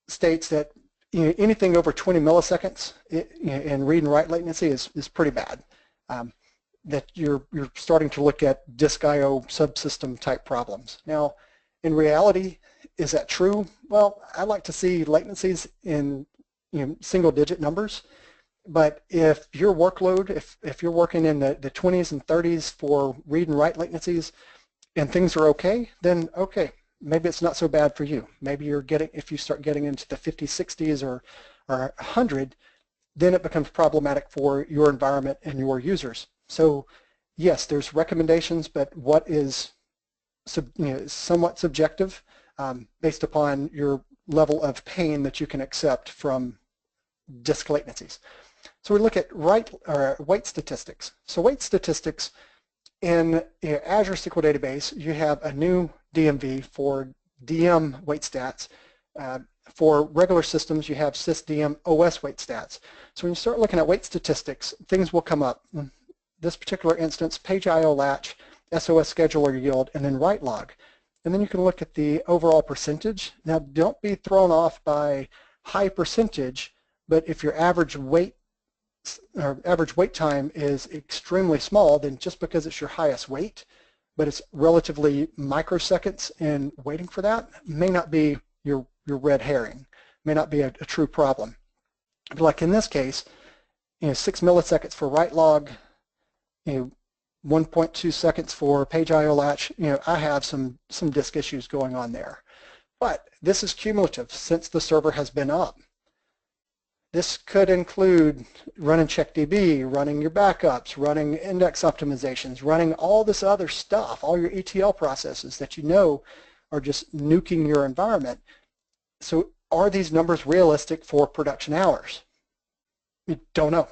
states that anything over 20 milliseconds in read and write latency is pretty bad. That you're starting to look at disk I/O subsystem type problems. Now, in reality, is that true? Well, I like to see latencies in single-digit numbers. But if your workload, if you're working in the 20s and 30s for read and write latencies, and things are okay, then okay, maybe it's not so bad for you. Maybe if you start getting into the 50s, 60s, or 100, then it becomes problematic for your environment and your users. So yes, there's recommendations, but what is somewhat subjective based upon your level of pain that you can accept from disk latencies. So we look at weight statistics. So weight statistics in Azure SQL database, you have a new DMV for DM weight stats. For regular systems, you have sysdm OS weight stats. So when you start looking at weight statistics, things will come up. This particular instance, page IO latch, SOS scheduler yield, and then write log. And then you can look at the overall percentage. Now don't be thrown off by high percentage, but if your average wait time is extremely small, then just because it's your highest wait, but it's relatively microseconds in waiting for that, may not be your red herring, may not be a true problem. But like in this case, 6 milliseconds for write log, 1.2 seconds for page IO latch, I have some disk issues going on there. But this is cumulative since the server has been up. This could include running checkdb, running your backups, running index optimizations, running all this other stuff, all your ETL processes that are just nuking your environment. So are these numbers realistic for production hours? We don't know.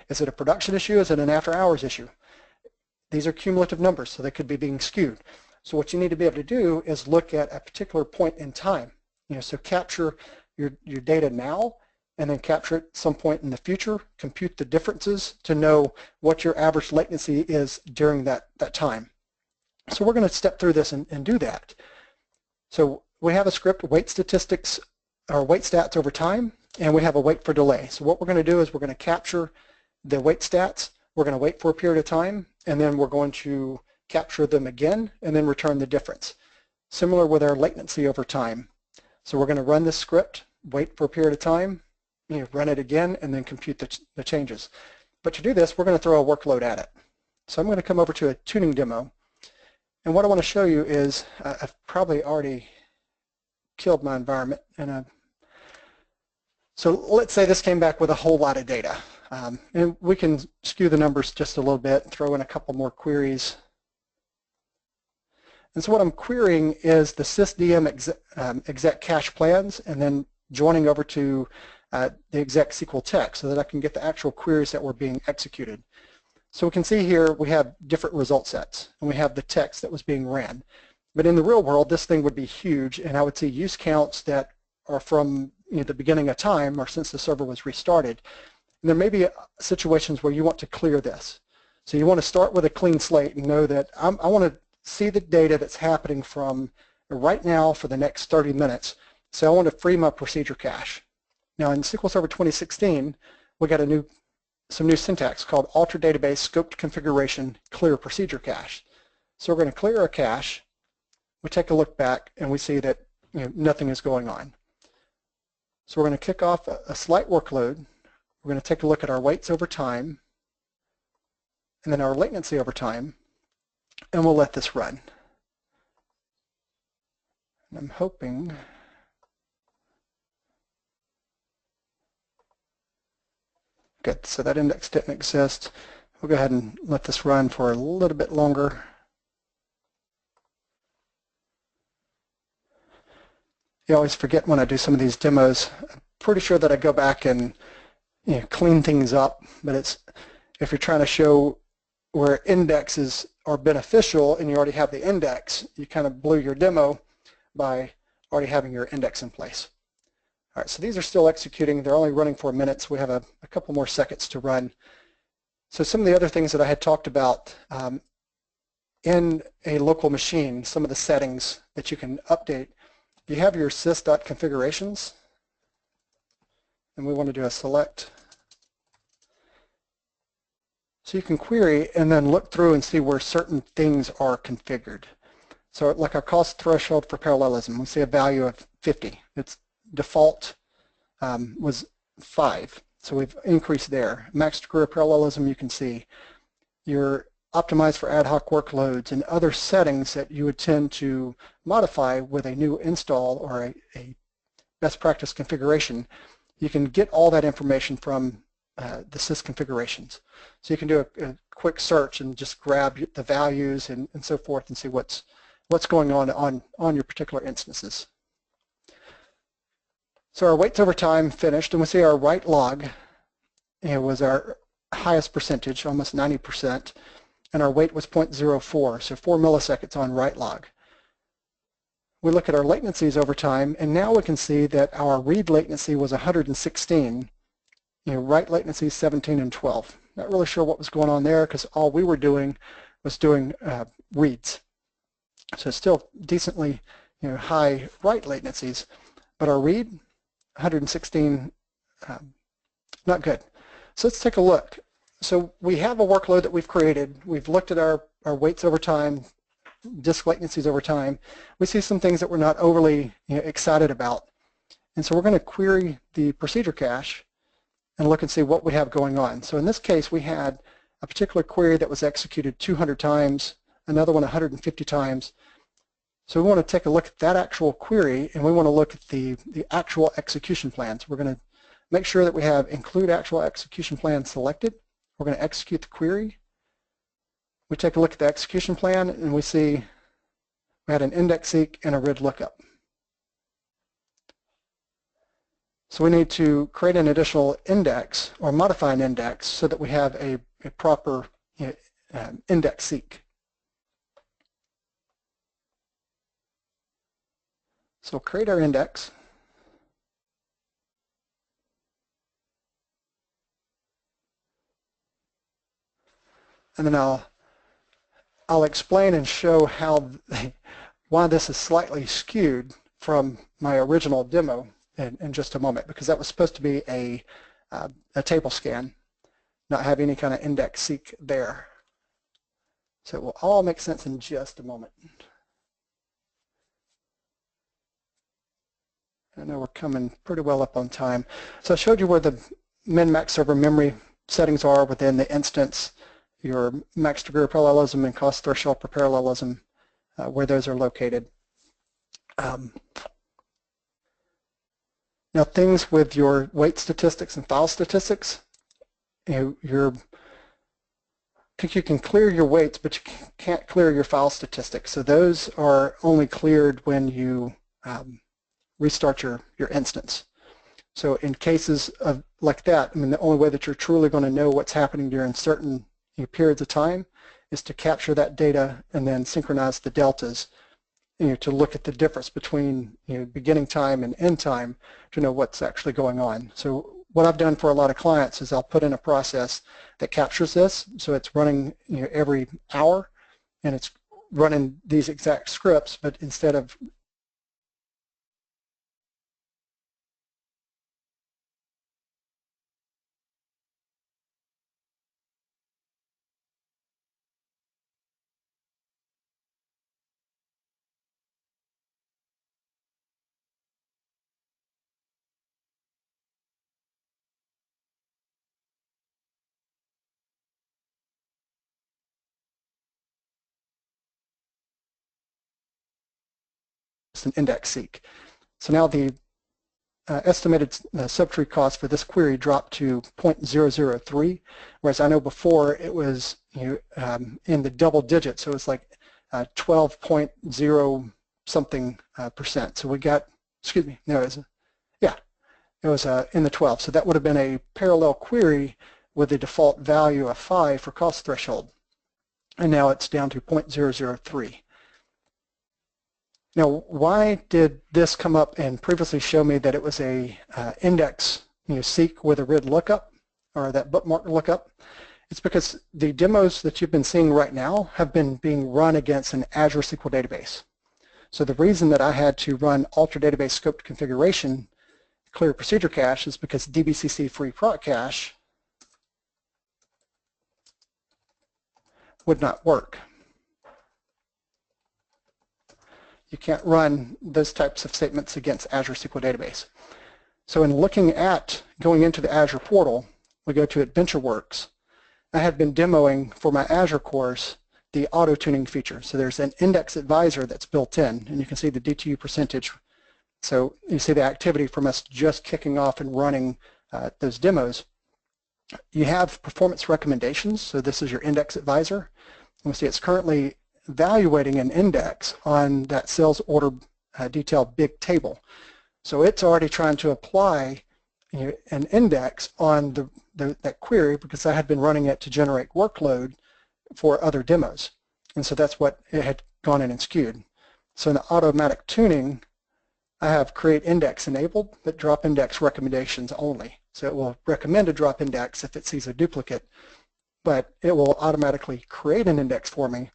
Is it a production issue? Is it an after hours issue? These are cumulative numbers, so they could be being skewed. So what you need to be able to do is look at a particular point in time. So capture your data now, and then capture it at some point in the future, compute the differences to know what your average latency is during that time. So we're going to step through this and do that. So we have a script, weight statistics, or weight stats over time, and we have a wait for delay. So what we're going to do is we're going to capture the weight stats, we're going to wait for a period of time, and then we're going to capture them again, and then return the difference. Similar with our latency over time. So we're going to run this script, wait for a period of time, run it again, and then compute the changes. But to do this, we're going to throw a workload at it. So I'm going to come over to a tuning demo. And what I want to show you is, I've probably already killed my environment. So let's say this came back with a whole lot of data. And we can skew the numbers just a little bit, throw in a couple more queries. And so what I'm querying is the sysdm exec cache plans, and then joining over to the exec SQL text so that I can get the actual queries that were being executed. So we can see here we have different result sets, and we have the text that was being ran. But in the real world, this thing would be huge, and I would see use counts that are from the beginning of time or since the server was restarted. And there may be situations where you want to clear this. So you want to start with a clean slate and know that I want to see the data that's happening from right now for the next 30 minutes. So I want to free my procedure cache. Now in SQL Server 2016, we got some new syntax called alter database scoped configuration clear procedure cache. So we're going to clear a cache. We take a look back and we see that nothing is going on. So we're going to kick off a slight workload. We're going to take a look at our waits over time and then our latency over time, and we'll let this run. And I'm hoping good, so that index didn't exist. We'll go ahead and let this run for a little bit longer. You always forget when I do some of these demos. I'm pretty sure that I go back and clean things up, but if you're trying to show where indexes are beneficial and you already have the index, you kind of blew your demo by already having your index in place. All right, so these are still executing. They're only running for a minute, so we have a couple more seconds to run. So some of the other things that I had talked about in a local machine, some of the settings that you can update, you have your sys.configurations, and we want to do a select. So you can query and then look through and see where certain things are configured. So like our cost threshold for parallelism, we see a value of 50. Its default was 5, so we've increased there. Max degree of parallelism, you can see. You're optimized for ad hoc workloads and other settings that you would tend to modify with a new install or a best practice configuration. You can get all that information from the sys configurations. So you can do a quick search and just grab the values and so forth and see what's going on your particular instances. So our waits over time finished, and we see our write log was our highest percentage, almost 90%, and our wait was 0.04, so 4 milliseconds on write log. We look at our latencies over time, and now we can see that our read latency was 116. Write latency 17 and 12. Not really sure what was going on there because all we were doing was doing reads. So still decently high write latencies, but our read 116, not good. So let's take a look. So we have a workload that we've created. We've looked at our waits over time, disk latencies over time. We see some things that we're not overly excited about. And so we're going to query the procedure cache and look and see what we have going on. So in this case, we had a particular query that was executed 200 times, another one 150 times. So we want to take a look at that actual query, and we want to look at the actual execution plans. We're going to make sure that we have include actual execution plan selected. We're going to execute the query. We take a look at the execution plan, and we see we had an index seek and a read lookup. So we need to create an additional index or modify an index so that we have a proper index seek. So create our index. And then I'll explain and show why this is slightly skewed from my original demo in just a moment, because that was supposed to be a table scan, not have any kind of index seek there. So it will all make sense in just a moment. I know we're coming pretty well up on time. So I showed you where the min-max server memory settings are within the instance, your max degree of parallelism and cost threshold for parallelism, where those are located. Now things with your weight statistics and file statistics, you can clear your weights, but you can't clear your file statistics. So those are only cleared when you restart your instance. So in cases of like that, I mean, the only way that you're truly going to know what's happening during certain periods of time is to capture that data and then synchronize the deltas, to look at the difference between beginning time and end time to know what's actually going on. So what I've done for a lot of clients is I'll put in a process that captures this, so it's running every hour, and it's running these exact scripts, but instead of an index seek. So now the estimated subtree cost for this query dropped to 0.003, whereas I know before it was in the double digits, so it's like 12.0 something percent. So we got, excuse me, no, it was in the 12. So that would have been a parallel query with a default value of 5 for cost threshold, and now it's down to 0.003. Now, why did this come up and previously show me that it was a index seek with a RID lookup, or that bookmark lookup? It's because the demos that you've been seeing right now have been being run against an Azure SQL database. So the reason that I had to run alter database scoped configuration, clear procedure cache, is because dbcc free proc cache would not work. You can't run those types of statements against Azure SQL database. So in looking at going into the Azure portal, we go to AdventureWorks. I had been demoing for my Azure course the auto-tuning feature. So there's an index advisor that's built in, and you can see the DTU percentage. So you see the activity from us just kicking off and running those demos. You have performance recommendations. So this is your index advisor. And we see it's currently evaluating an index on that sales order detail big table. So it's already trying to apply an index on that query, because I had been running it to generate workload for other demos. And so that's what it had gone in and skewed. So in the automatic tuning, I have create index enabled, but drop index recommendations only. So it will recommend a drop index if it sees a duplicate, but it will automatically create an index for me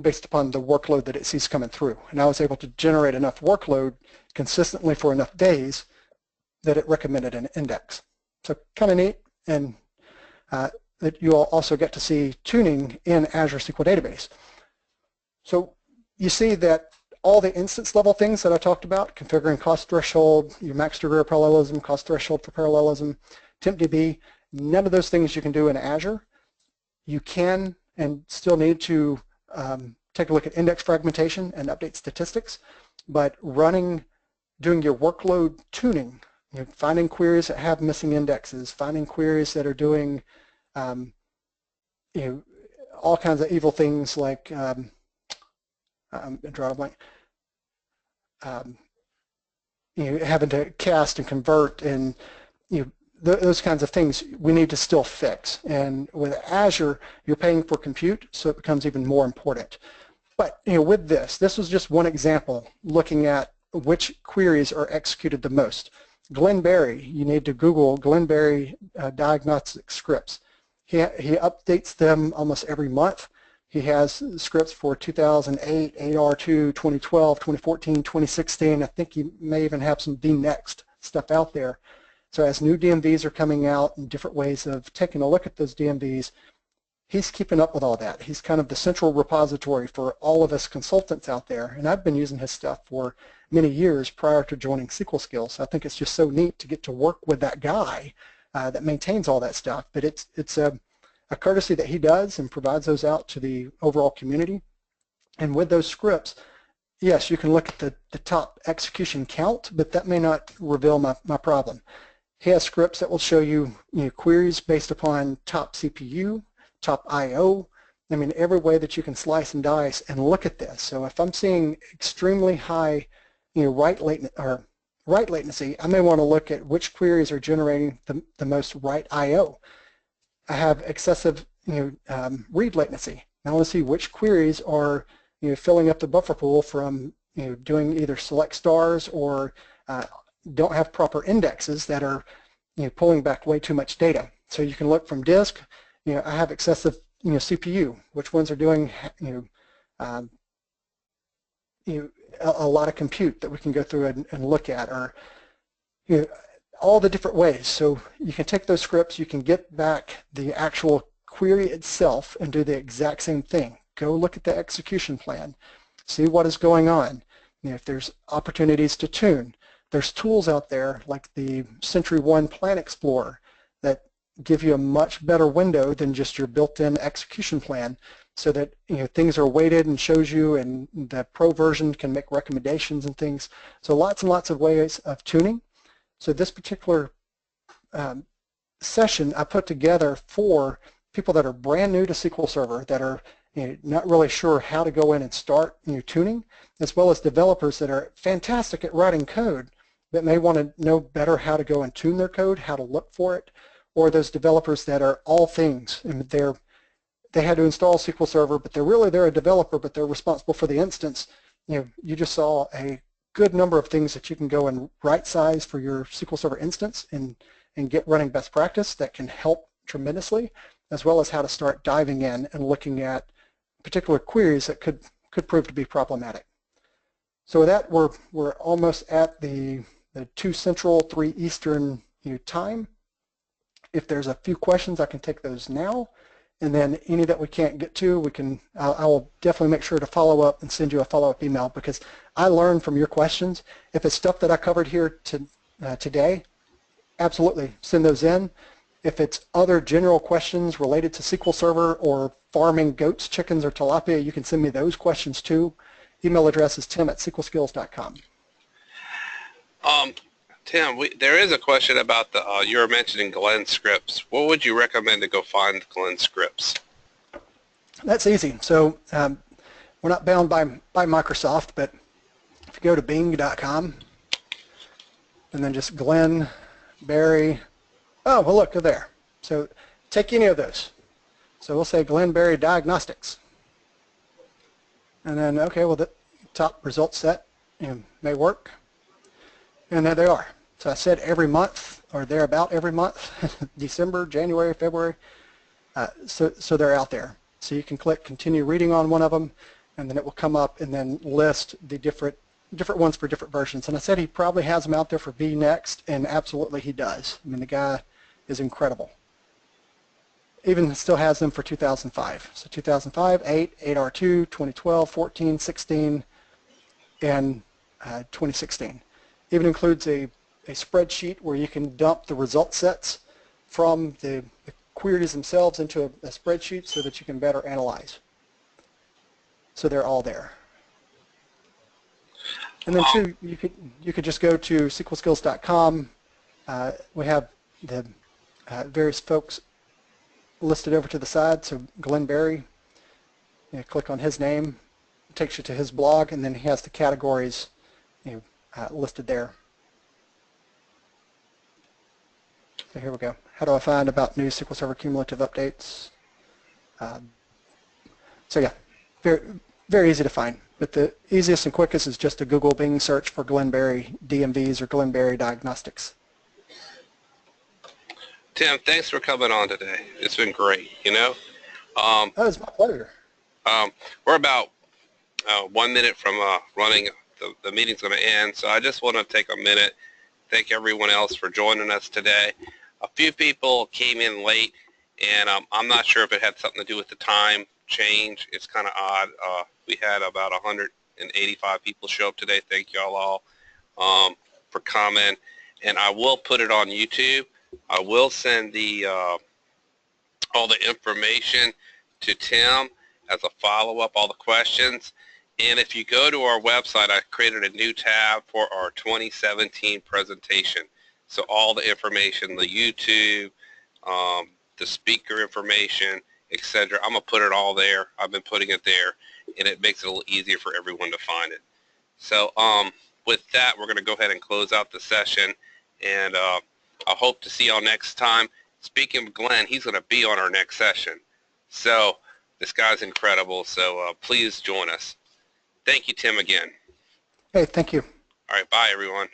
based upon the workload that it sees coming through. And I was able to generate enough workload consistently for enough days that it recommended an index. So kind of neat, and that you'll also get to see tuning in Azure SQL Database. So you see that all the instance level things that I talked about, configuring cost threshold, your max degree of parallelism, cost threshold for parallelism, tempdb, none of those things you can do in Azure. You can and still need to take a look at index fragmentation and update statistics, but doing your workload tuning, finding queries that have missing indexes, finding queries that are doing all kinds of evil things like draw a blank, having to cast and convert, and those kinds of things we need to still fix. And with Azure, you're paying for compute, so it becomes even more important. But with this was just one example looking at which queries are executed the most. Glenn Berry, you need to Google Glenn Berry diagnostic scripts. He updates them almost every month. He has scripts for 2008, AR2, 2012, 2014, 2016. I think he may even have some DNext stuff out there. So as new DMVs are coming out and different ways of taking a look at those DMVs, he's keeping up with all that. He's kind of the central repository for all of us consultants out there, and I've been using his stuff for many years prior to joining SQL Skills. I think it's just so neat to get to work with that guy that maintains all that stuff. But it's a courtesy that he does and provides those out to the overall community. And with those scripts, yes, you can look at the top execution count, but that may not reveal my problem. He has scripts that will show you, queries based upon top CPU, top I/O. I mean, every way that you can slice and dice and look at this. So if I'm seeing extremely high, write latency, I may want to look at which queries are generating the most write I/O. I have excessive, read latency. I want to see which queries are, filling up the buffer pool from, doing either select stars or don't have proper indexes that are, pulling back way too much data. So you can look from disk. I have excessive, CPU. Which ones are doing, a lot of compute that we can go through and look at, or all the different ways. So you can take those scripts, you can get back the actual query itself and do the exact same thing. Go look at the execution plan, see what is going on. If there's opportunities to tune, there's tools out there like the Century One Plan Explorer that give you a much better window than just your built-in execution plan, so that things are weighted and shows you, and the pro version can make recommendations and things. So lots and lots of ways of tuning. So this particular session I put together for people that are brand new to SQL Server, that are not really sure how to go in and start tuning, as well as developers that are fantastic at writing code but may want to know better how to go and tune their code, how to look for it, or those developers that are all things, and they had to install SQL Server, but they're a developer, but they're responsible for the instance. You just saw a good number of things that you can go and right size for your SQL Server instance and get running best practice that can help tremendously, as well as how to start diving in and looking at particular queries that could prove to be problematic. So with that, we're almost at the 2 Central, 3 Eastern time. If there's a few questions, I can take those now, and then any that we can't get to, I will definitely make sure to follow up and send you a follow-up email, because I learn from your questions. If it's stuff that I covered here today, absolutely send those in. If it's other general questions related to SQL Server or farming goats, chickens, or tilapia, you can send me those questions too. Email address is tim@sqlskills.com. Tim, there is a question about you were mentioning Glenn scripts. What would you recommend to go find Glenn scripts? That's easy. So we're not bound by Microsoft, but if you go to bing.com and then just Glenn Berry, oh, well, look, they're there. So take any of those. So we'll say Glenn Berry Diagnostics. And then, okay, well, the top result set may work. And there they are. So I said every month, or they're about every month, December, January, February. So they're out there. So you can click continue reading on one of them, and then it will come up and then list the different ones for different versions. And I said he probably has them out there for vNext, and absolutely he does. I mean, the guy is incredible. Even still has them for 2005. So 2005, 8, 8R2, 2012, 14, 16, and 2016. Even includes a spreadsheet where you can dump the result sets from the queries themselves into a spreadsheet so that you can better analyze. So they're all there. And then too, you could just go to sqlskills.com. We have the various folks listed over to the side. So Glenn Berry, click on his name, it takes you to his blog, and then he has the categories listed there. So here we go. How do I find about new SQL Server cumulative updates? So yeah, very, very easy to find. But the easiest and quickest is just a Google Bing search for Glenn Berry DMVs or Glenn Berry Diagnostics. Tim, thanks for coming on today. It's been great, Oh, it's my pleasure. We're about 1 minute from running. The meeting's going to end, so I just want to take a minute, thank everyone else for joining us today. A few people came in late, and I'm not sure if it had something to do with the time change. It's kind of odd. We had about 185 people show up today. Thank y'all all for coming, and I will put it on YouTube. I will send the all the information to Tim as a follow-up, all the questions. And if you go to our website, I created a new tab for our 2017 presentation. So all the information, the YouTube, the speaker information, etc. I'm going to put it all there. I've been putting it there, and it makes it a little easier for everyone to find it. So with that, we're going to go ahead and close out the session, and I hope to see y'all next time. Speaking of Glenn, he's going to be on our next session. So this guy's incredible, so please join us. Thank you, Tim, again. Hey, thank you. All right, bye, everyone.